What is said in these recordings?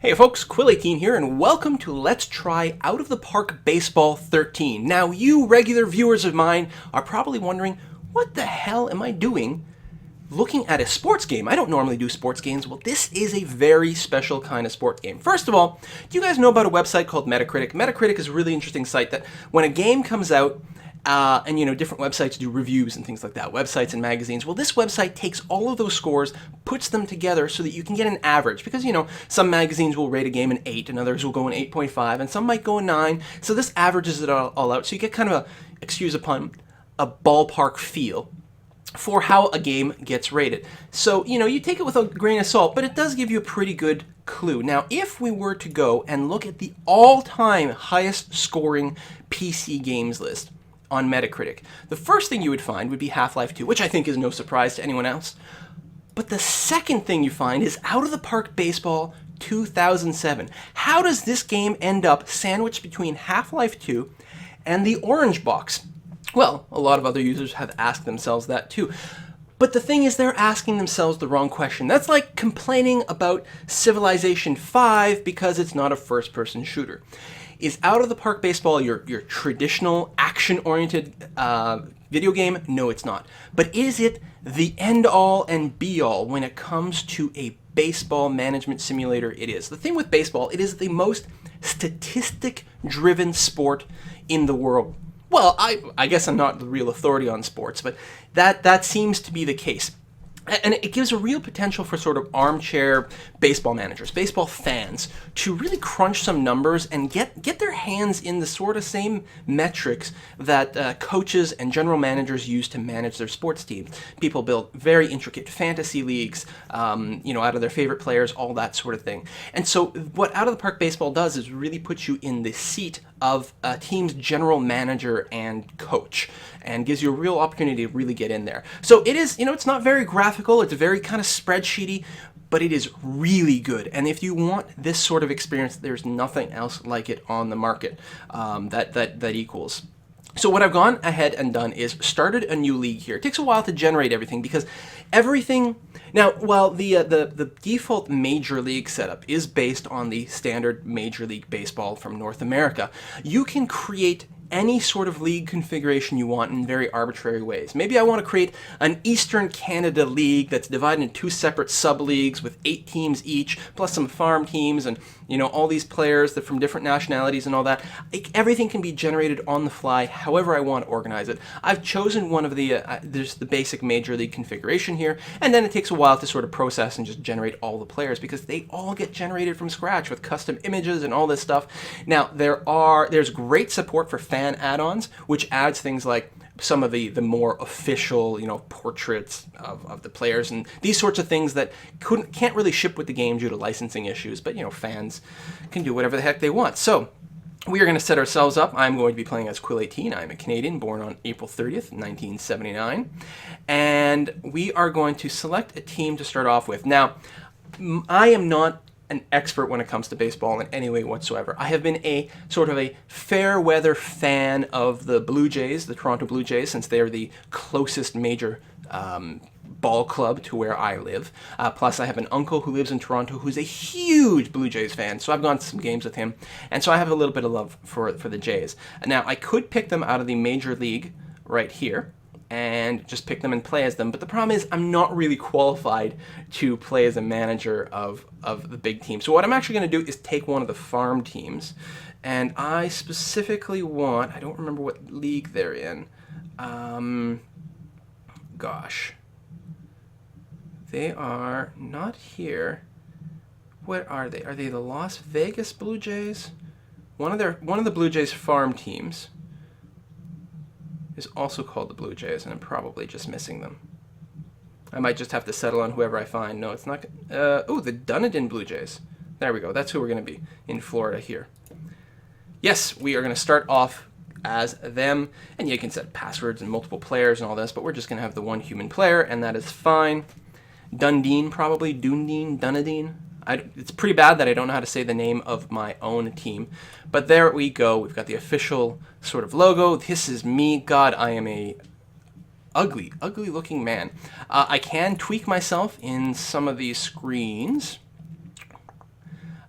Hey folks, Quill18 here, and welcome to Let's Try Out of the Park Baseball 13. Now, you regular viewers of mine are probably wondering, what the hell am I doing looking at a sports game? I don't normally do sports games. Well, this is a very special kind of sports game. First of all, do you guys know about a website called Metacritic? Metacritic is a really interesting site that when a game comes out, and different websites do reviews and things like that, websites and magazines. Well, this website takes all of those scores, puts them together so that you can get an average. Because, some magazines will rate a game an 8, and others will go an 8.5, and some might go a 9. So this averages it all out. So you get kind of excuse upon a ballpark feel for how a game gets rated. So, you take it with a grain of salt, but it does give you a pretty good clue. Now, if we were to go and look at the all-time highest scoring PC games list on Metacritic, the first thing you would find would be Half-Life 2, which I think is no surprise to anyone else. But the second thing you find is Out of the Park Baseball 2007. How does this game end up sandwiched between Half-Life 2 and the Orange Box? Well, a lot of other users have asked themselves that too. But the thing is, they're asking themselves the wrong question. That's like complaining about Civilization 5 because it's not a first-person shooter. Is Out of the Park Baseball your traditional action-oriented video game? No, it's not. But is it the end-all and be-all when it comes to a baseball management simulator? It is. The thing with baseball, it is the most statistic-driven sport in the world. Well, I guess I'm not the real authority on sports, but that seems to be the case. And it gives a real potential for sort of armchair baseball managers, baseball fans, to really crunch some numbers and get their hands in the sort of same metrics that coaches and general managers use to manage their sports teams. People build very intricate fantasy leagues, out of their favorite players, all that sort of thing. And so what Out of the Park Baseball does is really put you in the seat of a team's general manager and coach, and gives you a real opportunity to really get in there. So it is, it's not very graphical, it's very kind of spreadsheety, but it is really good. And if you want this sort of experience, there's nothing else like it on the market that equals. So what I've gone ahead and done is started a new league here. It takes a while to generate everything because everything... Now, while the default Major League setup is based on the standard Major League Baseball from North America, you can create any sort of league configuration you want in very arbitrary ways. Maybe I want to create an Eastern Canada league that's divided into 2 separate sub-leagues with 8 teams each, plus some farm teams and, all these players that from different nationalities and all that. Everything can be generated on the fly, however I want to organize it. I've chosen one of there's the basic Major League configuration here, and then it takes a while to sort of process and just generate all the players because they all get generated from scratch with custom images and all this stuff. Now, there's great support for fan add-ons, which adds things like some of the more official, portraits of the players and these sorts of things that can't really ship with the game due to licensing issues, but, fans can do whatever the heck they want. So we are going to set ourselves up. I'm going to be playing as Quill18. I'm a Canadian, born on April 30th, 1979. And we are going to select a team to start off with. Now, I am not an expert when it comes to baseball in any way whatsoever. I have been a sort of a fair weather fan of the Blue Jays, the Toronto Blue Jays, since they are the closest major ball club to where I live. Plus, I have an uncle who lives in Toronto who's a huge Blue Jays fan, so I've gone to some games with him, and so I have a little bit of love for the Jays. Now, I could pick them out of the Major League right here, and just pick them and play as them. But the problem is I'm not really qualified to play as a manager of the big team. So what I'm actually going to do is take one of the farm teams, and I specifically want, I don't remember what league they're in. Gosh. They are not here. What are they? Are they the Las Vegas Blue Jays? One of the Blue Jays farm teams is also called the Blue Jays, and I'm probably just missing them. I might just have to settle on whoever I find. No, it's not... the Dunedin Blue Jays. There we go. That's who we're going to be in Florida here. Yes, we are going to start off as them, and you can set passwords and multiple players and all this, but we're just going to have the one human player, and that is fine. Dundeen, probably. Dunedin. It's pretty bad that I don't know how to say the name of my own team. But there we go. We've got the official sort of logo. This is me. God, I am a ugly looking man. I can tweak myself in some of these screens.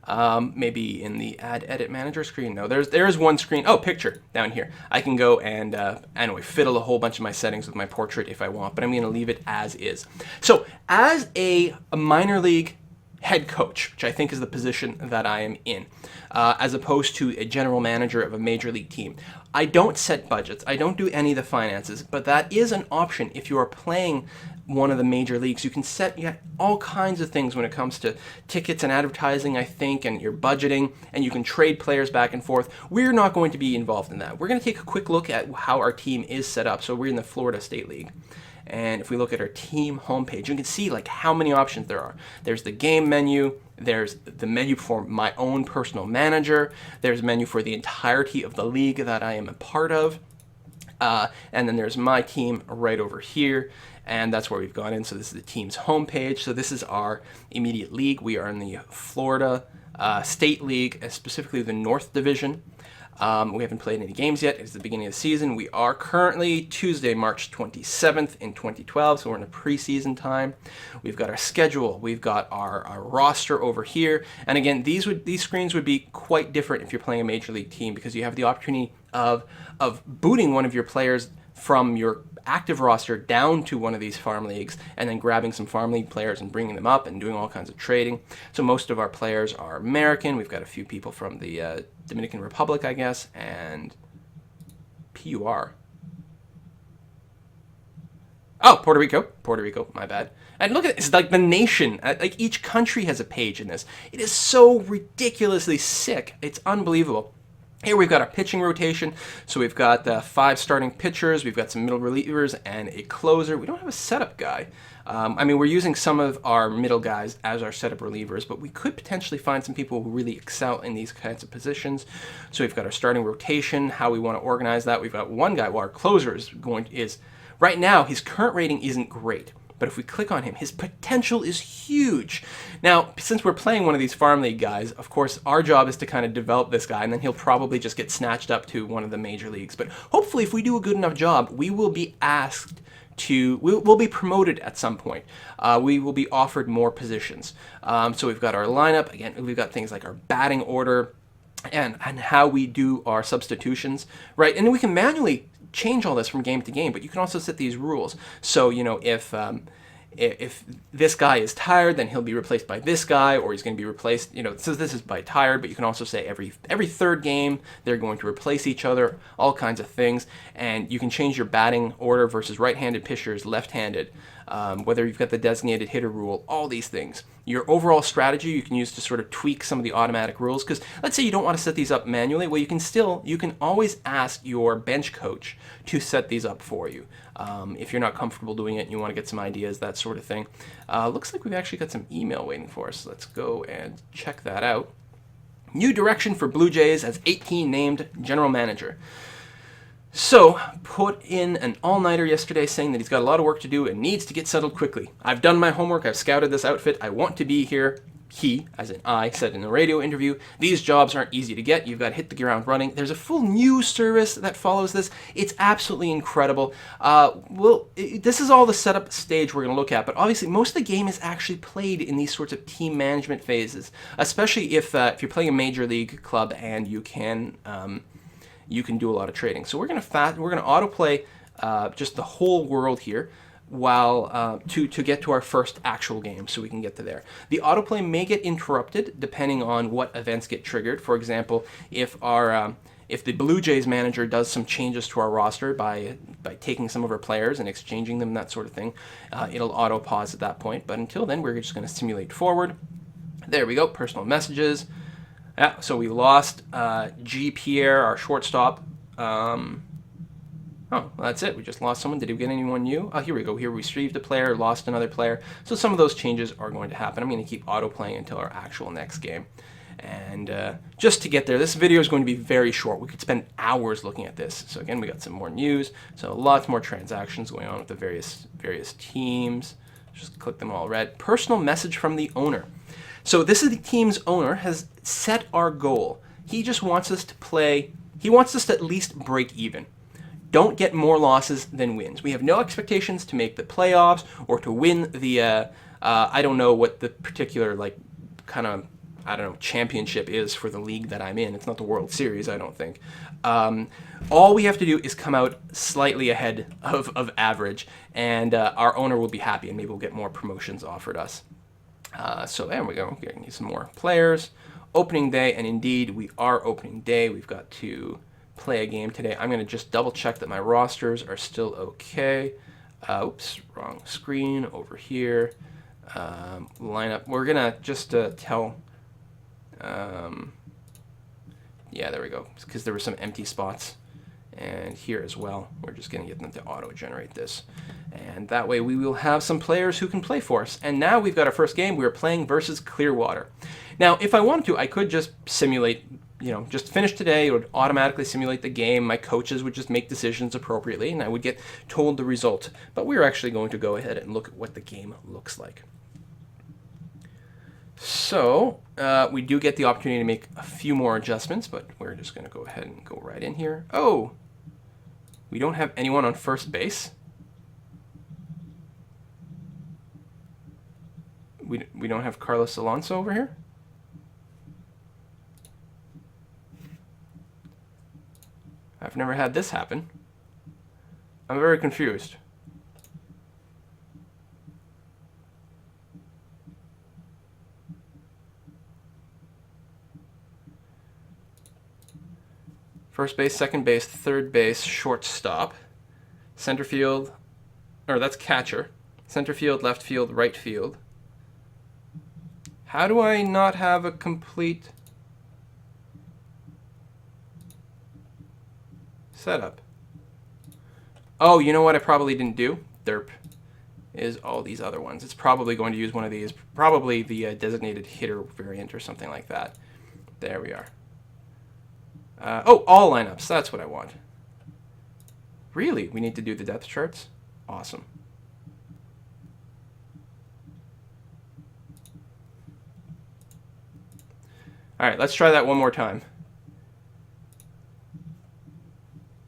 Maybe in the add edit manager screen. No, there is one screen. Oh, picture down here. I can go and anyway fiddle a whole bunch of my settings with my portrait if I want, but I'm going to leave it as is. So as a minor league head coach, which I think is the position that I am in, as opposed to a general manager of a major league team, I don't set budgets. I don't do any of the finances, but that is an option if you are playing one of the major leagues. You can set all kinds of things when it comes to tickets and advertising, I think, and your budgeting, and you can trade players back and forth. We're not going to be involved in that. We're going to take a quick look at how our team is set up. So we're in the Florida State League. And if we look at our team homepage, you can see like how many options there are. There's the game menu, there's the menu for my own personal manager, there's a menu for the entirety of the league that I am a part of, and then there's my team right over here, and that's where we've gone in. So this is the team's homepage. So this is our immediate league. We are in the Florida State League, specifically the North Division. We haven't played any games yet. It's the beginning of the season. We are currently Tuesday, March 27th in 2012, so we're in a preseason time. We've got our schedule. We've got our roster over here. And again, these screens would be quite different if you're playing a major league team, because you have the opportunity of booting one of your players from your active roster down to one of these farm leagues, and then grabbing some farm league players and bringing them up and doing all kinds of trading. So most of our players are American. We've got a few people from the Dominican Republic, I guess, and PUR. Oh, Puerto Rico, my bad. And look at it, it's like the nation, like each country has a page in this. It is so ridiculously sick. It's unbelievable. Here we've got our pitching rotation. So we've got 5 starting pitchers, we've got some middle relievers, and a closer. We don't have a setup guy. We're using some of our middle guys as our setup relievers, but we could potentially find some people who really excel in these kinds of positions. So we've got our starting rotation, how we want to organize that. We've got one guy, well, our closer is right now, his current rating isn't great. But if we click on him, his potential is huge. Now, since we're playing one of these farm league guys, of course, our job is to kind of develop this guy, and then he'll probably just get snatched up to one of the major leagues. But hopefully, if we do a good enough job, we will be asked to, we'll be promoted at some point. We will be offered more positions. So we've got our lineup. Again, we've got things like our batting order and how we do our substitutions, right? And then we can manually change all this from game to game, but you can also set these rules. So, if this guy is tired, then he'll be replaced by this guy, or he's going to be replaced, so this is by tired, but you can also say every third game, they're going to replace each other, all kinds of things. And you can change your batting order versus right-handed pitchers, left-handed, whether you've got the designated hitter rule, all these things. Your overall strategy you can use to sort of tweak some of the automatic rules, because let's say you don't want to set these up manually. Well, you can always ask your bench coach to set these up for you. If you're not comfortable doing it and you want to get some ideas, that sort of thing. Looks like we've actually got some email waiting for us. Let's go and check that out. New direction for Blue Jays as 18 named general manager. So, put in an all-nighter yesterday saying that he's got a lot of work to do and needs to get settled quickly. I've done my homework, I've scouted this outfit, I want to be here. He, as in I, said in a radio interview, these jobs aren't easy to get, you've got to hit the ground running. There's a full news service that follows this. It's absolutely incredible. This is all the setup stage we're going to look at, but obviously most of the game is actually played in these sorts of team management phases, especially if you're playing a major league club and you can do a lot of trading. So we're going to autoplay just the whole world here, while to get to our first actual game, so we can get to there. The autoplay may get interrupted depending on what events get triggered. For example, if the Blue Jays manager does some changes to our roster by taking some of our players and exchanging them, that sort of thing, it'll auto pause at that point. But until then, we're just going to simulate forward. There we go. Personal messages. Yeah, so we lost G. Pierre, our shortstop. Oh, well, that's it. We just lost someone. Did we get anyone new? Oh, here we go. Here we retrieved a player, lost another player. So some of those changes are going to happen. I'm going to keep auto-playing until our actual next game. And just to get there, this video is going to be very short. We could spend hours looking at this. So again, we got some more news. So lots more transactions going on with the various teams. Just click them all red. Personal message from the owner. So this is the team's owner has set our goal. He just wants us to play. He wants us to at least break even. Don't get more losses than wins. We have no expectations to make the playoffs or to win the, I don't know what the particular kind of I don't know, championship is for the league that I'm in. It's not the World Series, I don't think. All we have to do is come out slightly ahead of average, and our owner will be happy, and maybe we'll get more promotions offered us. So there we go. We need some more players. Opening day, and indeed we are opening day. We've got to play a game today. I'm going to just double check that my rosters are still okay. Oops, wrong screen over here. Lineup. We're going to just tell... yeah, there we go, because there were some empty spots, and here as well. We're just going to get them to auto-generate this, and that way we will have some players who can play for us. And now we've got our first game. We're playing versus Clearwater. Now, if I wanted to, I could just simulate, just finish today. It would automatically simulate the game. My coaches would just make decisions appropriately, and I would get told the result. But we're actually going to go ahead and look at what the game looks like. So we do get the opportunity to make a few more adjustments, but we're just going to go ahead and go right in here. Oh, we don't have anyone on first base. We don't have Carlos Alonso over here. I've never had this happen. I'm very confused. First base, second base, third base, shortstop, center field, or that's catcher, center field, left field, right field. How do I not have a complete setup? Oh, you know what I probably didn't do? Derp is all these other ones. It's probably going to use one of these, probably the designated hitter variant or something like that. There we are. Oh, all lineups. That's what I want. Really? We need to do the depth charts? Awesome. All right, let's try that one more time.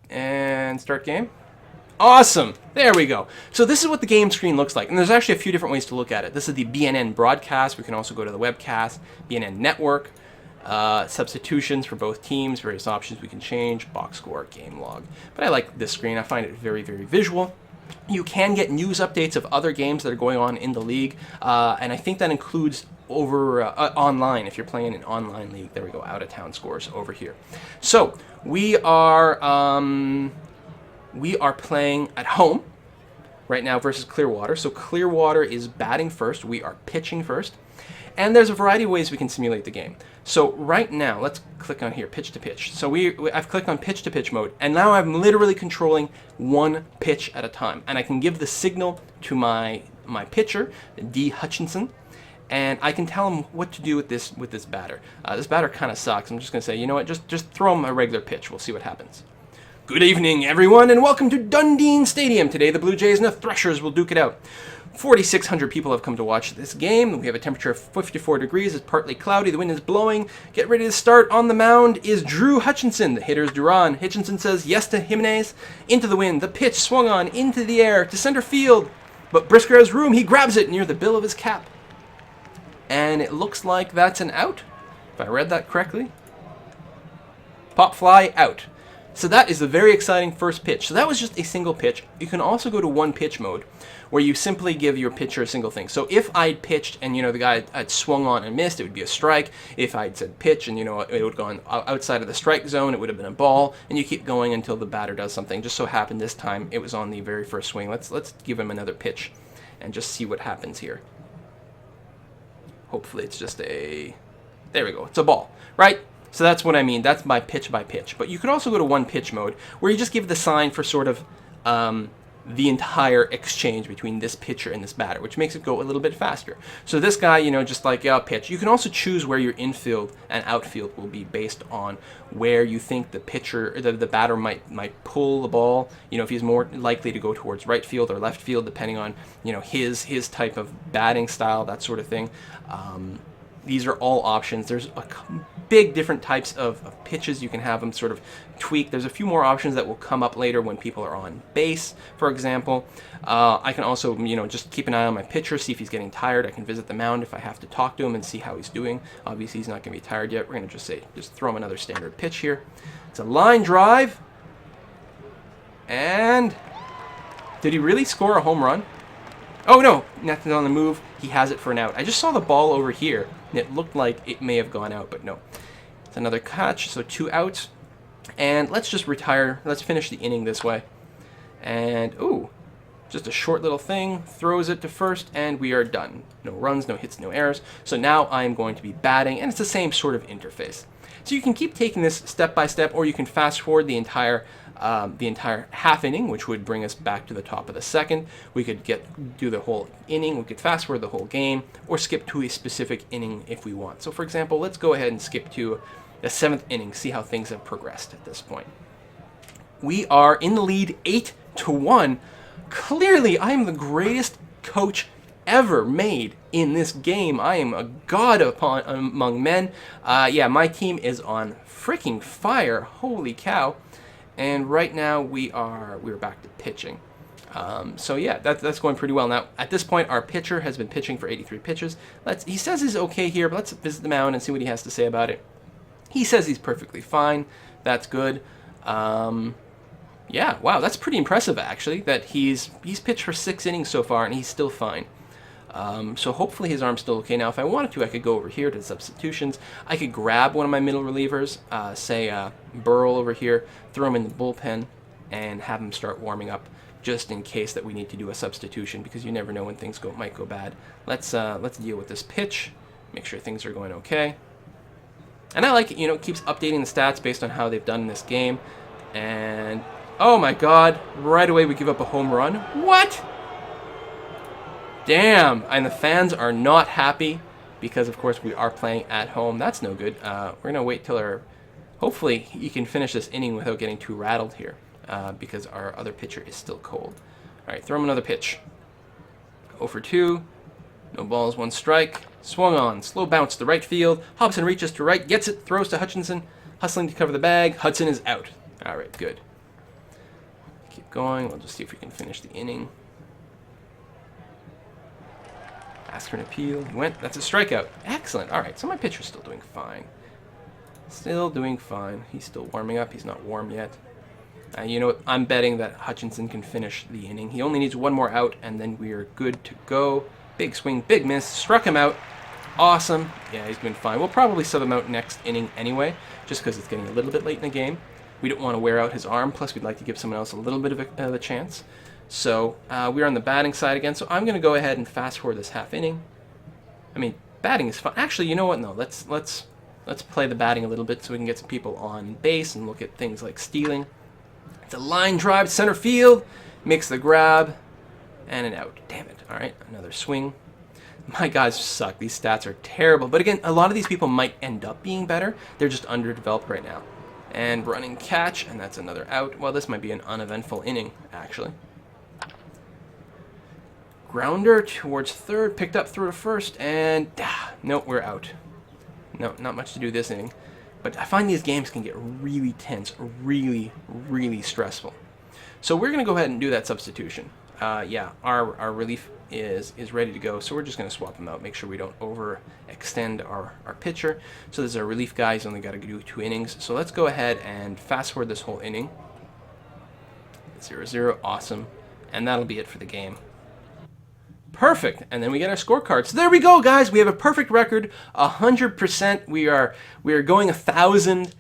And start game. Awesome. There we go. So this is what the game screen looks like. And there's actually a few different ways to look at it. This is the BNN broadcast. We can also go to the webcast, BNN network. Substitutions for both teams, various options we can change, box score, game log. But I like this screen. I find it very, very visual. You can get news updates of other games that are going on in the league, and I think that includes over online, if you're playing an online league. There we go, out-of-town scores over here. So we are playing at home right now versus Clearwater. So Clearwater is batting first. We are pitching first. And there's a variety of ways we can simulate the game. So right now, let's click on here, pitch to pitch. So I've clicked on pitch to pitch mode, and now I'm literally controlling one pitch at a time. And I can give the signal to my pitcher, D. Hutchinson, and I can tell him what to do with this batter. This batter kind of sucks. I'm just going to say, you know what, just throw him a regular pitch. We'll see what happens. Good evening, everyone, and welcome to Dundee Stadium. Today, the Blue Jays and the Threshers will duke it out. 4,600 people have come to watch this game. We have a temperature of 54 degrees. It's partly cloudy. The wind is blowing. Get ready to start. On the mound is Drew Hutchinson. The hitter is Duran. Hutchinson says yes to Jimenez. Into the wind. The pitch swung on into the air to center field. But Brisker has room. He grabs it near the bill of his cap. And it looks like that's an out, if I read that correctly. Pop fly, out. So that is a very exciting first pitch. So that was just a single pitch. You can also go to one pitch mode, where you simply give your pitcher a single thing. So if I'd pitched and, the guy had swung on and missed, it would be a strike. If I'd said pitch and, it would have gone outside of the strike zone, it would have been a ball. And you keep going until the batter does something. Just so happened this time it was on the very first swing. Let's give him another pitch and just see what happens here. Hopefully it's just there we go. It's a ball, right? So that's what I mean. That's my pitch by pitch. But you could also go to one pitch mode where you just give the sign for sort of the entire exchange between this pitcher and this batter, which makes it go a little bit faster. So this guy, just like pitch. You can also choose where your infield and outfield will be based on where you think the pitcher, the batter might pull the ball. If he's more likely to go towards right field or left field, depending on his type of batting style, that sort of thing. These are all options. There's a big different types of pitches. You can have them sort of tweak. There's a few more options that will come up later when people are on base, for example. I can also, just keep an eye on my pitcher, see if he's getting tired. I can visit the mound if I have to talk to him and see how he's doing. Obviously, he's not going to be tired yet. We're going to just throw him another standard pitch here. It's a line drive. And did he really score a home run? Oh, no, nothing on the move. He has it for an out. I just saw the ball over here, and it looked like it may have gone out, but no. It's another catch, so 2 outs. And let's just retire. Let's finish the inning this way. And, ooh, just a short little thing. Throws it to first, and we are done. No runs, no hits, no errors. So now I'm going to be batting, and it's the same sort of interface. So you can keep taking this step by step, or you can fast forward the entire half inning, which would bring us back to the top of the second. We could do the whole inning. We could fast forward the whole game, or skip to a specific inning if we want. So, for example, let's go ahead and skip to the 7th inning. See how things have progressed at this point. We are in the lead, 8-1. Clearly, I am the greatest coach ever made in this game. I am a god among men. Yeah, my team is on freaking fire. Holy cow. And right now we're back to pitching. So yeah, that's going pretty well. Now at this point, our pitcher has been pitching for 83 pitches. He says he's okay here, but let's visit the mound and see what he has to say about it. He says he's perfectly fine. That's good. Yeah, wow, that's pretty impressive actually. That he's pitched for 6 innings so far and he's still fine. So hopefully his arm's still okay. Now, if I wanted to, I could go over here to substitutions. I could grab one of my middle relievers, say Burrell over here, throw him in the bullpen, and have him start warming up just in case that we need to do a substitution, because you never know when things might go bad. Let's deal with this pitch, make sure things are going okay. And I like it, it keeps updating the stats based on how they've done in this game. And, oh my god, right away we give up a home run. What? Damn, and the fans are not happy because, of course, we are playing at home. That's no good. We're going to wait till hopefully he can finish this inning without getting too rattled here because our other pitcher is still cold. All right, throw him another pitch. 0 for 2. No balls, 1 strike. Swung on. Slow bounce to right field. Hobson reaches to right, gets it, throws to Hutchinson. Hustling to cover the bag. Hudson is out. All right, good. Keep going. We'll just see if we can finish the inning. Ask for an appeal. He went. That's a strikeout. Excellent. All right, so my pitcher's still doing fine. Still doing fine. He's still warming up. He's not warm yet. You know what? I'm betting that Hutchinson can finish the inning. He only needs 1 more out, and then we are good to go. Big swing, big miss. Struck him out. Awesome. Yeah, he's been fine. We'll probably sub him out next inning anyway, just because it's getting a little bit late in the game. We don't want to wear out his arm. Plus, we'd like to give someone else a little bit of a chance. So we're on the batting side again. So I'm going to go ahead and fast forward this half inning. I mean, batting is fun. Actually, you know what? No, let's play the batting a little bit so we can get some people on base and look at things like stealing. It's a line drive, center field, makes the grab, and an out. Damn it. All right, another swing. My guys suck. These stats are terrible. But again, a lot of these people might end up being better. They're just underdeveloped right now. And running catch, and that's another out. Well, this might be an uneventful inning, actually. Grounder towards third, picked up through to first, and nope, we're out. No, not much to do this inning. But I find these games can get really tense, really, really stressful. So we're going to go ahead and do that substitution. Yeah, our relief is ready to go, so we're just going to swap him out, make sure we don't overextend our pitcher. So this is our relief guy. He's only got to do 2 innings. So let's go ahead and fast forward this whole inning. 0-0, awesome. And that'll be it for the game. Perfect, and then we get our scorecard. So there we go, guys. We have a perfect record, 100%. We are going 1,000.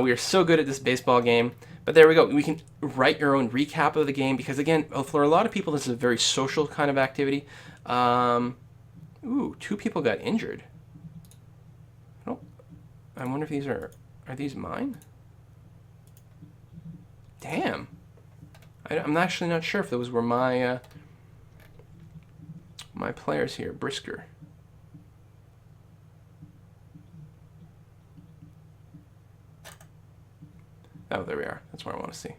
We are so good at this baseball game. But there we go. We can write your own recap of the game because, again, for a lot of people, this is a very social kind of activity. Ooh, 2 people got injured. Oh, I wonder if these are these mine? Damn. I'm actually not sure if those were my my players here. Brisker. Oh, there we are. That's what I want to see.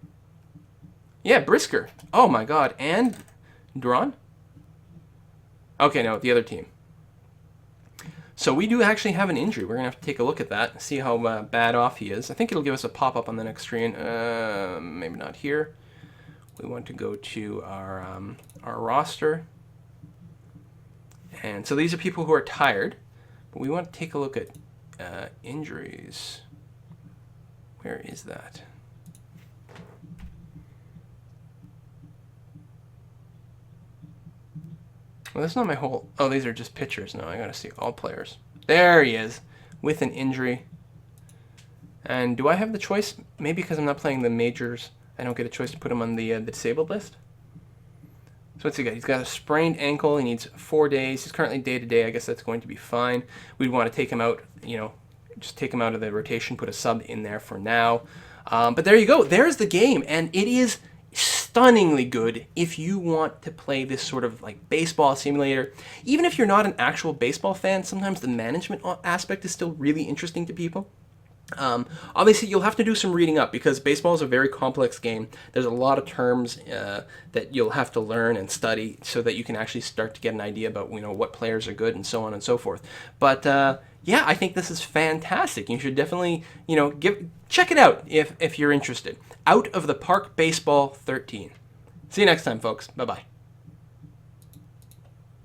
Yeah, Brisker. Oh my god. And Duran? Okay, no, the other team. So we do actually have an injury. We're going to have to take a look at that and see how bad off he is. I think it'll give us a pop-up on the next screen. Maybe not here. We want to go to our roster. And so these are people who are tired. But we want to take a look at injuries. Where is that? Well, that's not my whole... Oh, these are just pictures. No, I got to see all players. There he is, with an injury. And do I have the choice? Maybe because I'm not playing the majors, I don't get a choice to put him on the disabled list. So what's he got? He's got a sprained ankle. He needs 4 days. He's currently day-to-day. I guess that's going to be fine. We'd want to take him out, just take him out of the rotation, put a sub in there for now. But there you go. There's the game, and it is stunningly good if you want to play this sort of like baseball simulator. Even if you're not an actual baseball fan, sometimes the management aspect is still really interesting to people. Obviously, you'll have to do some reading up because baseball is a very complex game. There's a lot of terms that you'll have to learn and study so that you can actually start to get an idea about what players are good and so on and so forth. But yeah, I think this is fantastic. You should definitely check it out if you're interested. Out of the Park Baseball 13. See you next time, folks. Bye bye.